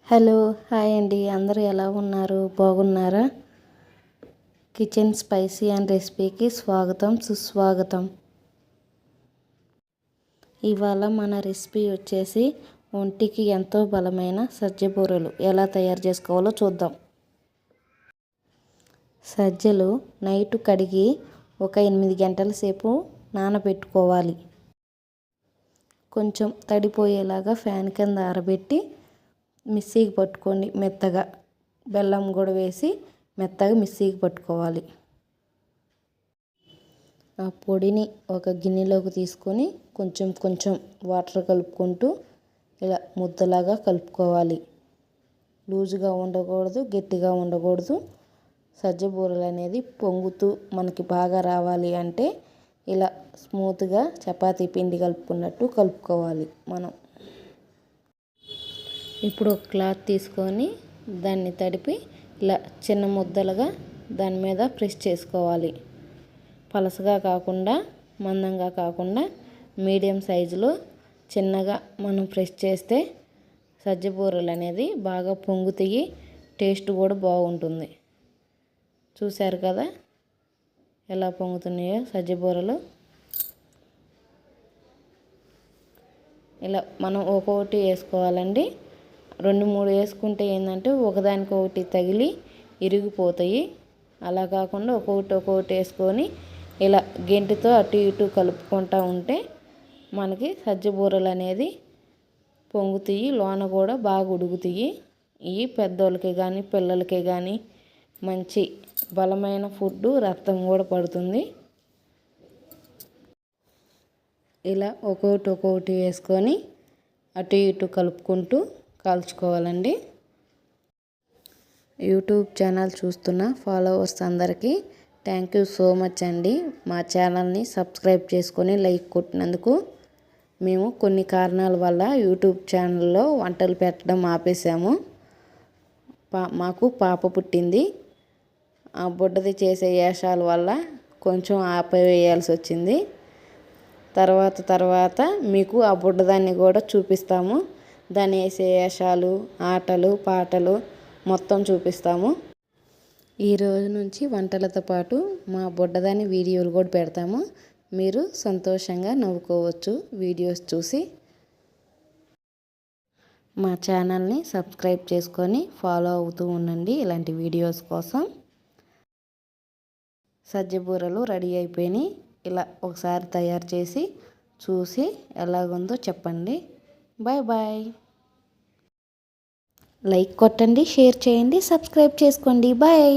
Hello hi అండి, అందరూ ఎలా ఉన్నారు? బాగున్నారా? కిచెన్ స్పైసీ అండ్ రెసిపీకి స్వాగతం సుస్వాగతం. ఇవాళ మన రెసిపీ వచ్చేసి ఒంటికి ఎంతో బలమైన సజ్జబూరలు ఎలా తయారు చేసుకోవాలో చూద్దాం. సజ్జలు నైట్ కడిగి ఒక 8 గంటల సేపు నానబెట్టుకోవాలి. కొంచెం తడిపోయేలాగా ఫ్యాన్ కింద ఆరబెట్టి మిక్సీకి పట్టుకోండి. మెత్తగా బెల్లం కూడా వేసి మెత్తగా మిక్సీకి పట్టుకోవాలి. ఆ పొడిని ఒక గిన్నెలోకి తీసుకొని కొంచెం కొంచెం వాటర్ కలుపుకుంటూ ఇలా ముద్దలాగా కలుపుకోవాలి. లూజుగా ఉండకూడదు, గట్టిగా ఉండకూడదు. సజ్జబూరలు అనేది పొంగుతూ మనకి బాగా రావాలి అంటే ఇలా స్మూత్గా చపాతీ పిండి కలుపుకున్నట్టు కలుపుకోవాలి. మనం ఇప్పుడు ఒక క్లాత్ తీసుకొని దాన్ని తడిపి ఇలా చిన్న ముద్దలుగా దాని మీద ప్రెస్ చేసుకోవాలి. పలసగా కాకుండా మందంగా కాకుండా మీడియం సైజులో చిన్నగా మనం ప్రెస్ చేస్తే సజ్జబూరలు అనేది బాగా పొంగుతాయి. టేస్ట్ కూడా బాగుంటుంది. చూశారు కదా ఎలా పొంగుతున్నాయో సజ్జబూరలు. ఇలా మనం ఒక్కొక్కటి వేసుకోవాలండి. 2-3 వేసుకుంటే ఏంటంటే ఒకదానికొకటి తగిలి ఇరిగిపోతాయి. అలా కాకుండా ఒక్కొక్కటి వేసుకొని ఇలా గెంటితో అటు ఇటు కలుపుకుంటూ ఉంటే మనకి సజ్జబూరలు అనేది పొంగుతాయి. లోన కూడా బాగా ఉడుకుతాయి. ఇవి పెద్దోళ్ళకి కానీ పిల్లలకి కానీ మంచి బలమైన ఫుడ్, రక్తం కూడా పడుతుంది. ఇలా ఒక్కొక్కటి వేసుకొని అటు ఇటు కలుపుకుంటూ కాల్చుకోవాలండి. యూట్యూబ్ ఛానల్ చూస్తున్న ఫాలోవర్స్ అందరికీ థ్యాంక్ యూ సో మచ్ అండి. మా ఛానల్ని సబ్స్క్రైబ్ చేసుకొని లైక్ కొట్టినందుకు. మేము కొన్ని కారణాల వల్ల యూట్యూబ్ ఛానల్లో వంటలు పెట్టడం ఆపేసాము. మాకు పాప పుట్టింది. ఆ బుడ్డది చేసే వేషాల వల్ల కొంచెం ఆపేయాల్సి వచ్చింది. తర్వాత మీకు ఆ బుడ్డదాన్ని కూడా చూపిస్తాము. దాన్ని వేసే వేషాలు, ఆటలు, పాటలు మొత్తం చూపిస్తాము. ఈ రోజు నుంచి వంటలతో పాటు మా బుడ్డదాని వీడియోలు కూడా పెడతాము. మీరు సంతోషంగా నవ్వుకోవచ్చు వీడియోస్ చూసి. మా ఛానల్ని సబ్స్క్రైబ్ చేసుకొని ఫాలో అవుతూ ఉండండి ఇలాంటి వీడియోస్ కోసం. సజ్జబూరలు రెడీ అయిపోయినాయి. ఇలా ఒకసారి తయారు చేసి చూసి ఎలాగుందో చెప్పండి. Bye bye. లైక్ కొట్టండి, షేర్ చేయండి, సబ్స్క్రైబ్ చేసుకోండి. బాయ్.